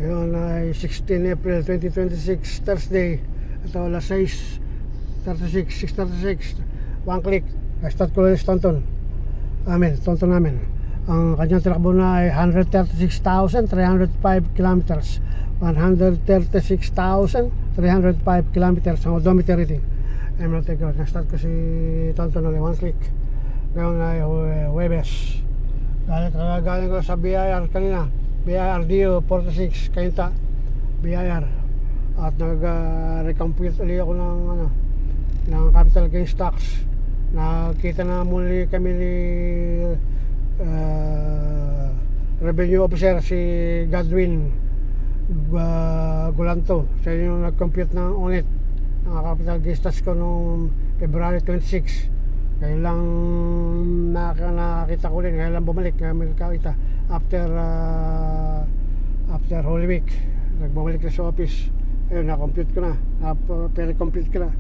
Ngayon ay 16 April 2026, Thursday. Ito alas 6:36, 1 click. I-start ko lang Tonton namin. Ang kanyang tinakbo na ay 136,305 kilometers. 136,305 kilometers ang odometer reading. Nag-start ko si Tonton ulit, 1 click. Ngayon ay Huwebes. Galing ko sa BIR kanina, BIR Dio 46 Kayunta BIR, at nag-recompute ulit ako ng capital gain stocks. Nakita na muli kami ni revenue officer si Godwin Gulanto. Siya yung nag-compute ng ulit ng capital gain stocks ko noong February 26. Ngayon lang nakakita ko rin, ngayon lang bumalik, ngayon may nakakita after Holy Week. Nagbumalik na sa office. Ayun, na-compute ko na, compute ko na.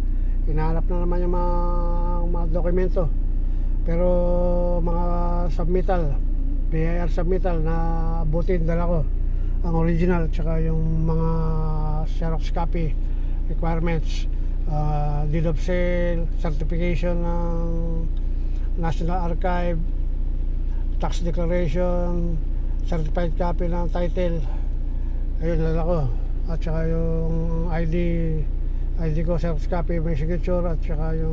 Hinahanap na naman yung mga dokumento. Pero mga submittal, BIR submittal na butin dala ko, ang original tsaka yung mga Xerox copy requirements, deed of sale, certification ng National Archive, tax declaration, certified copy ng title. Ayun, dala ko. At saka yung ID ko, Xerox copy, may signature, at saka yung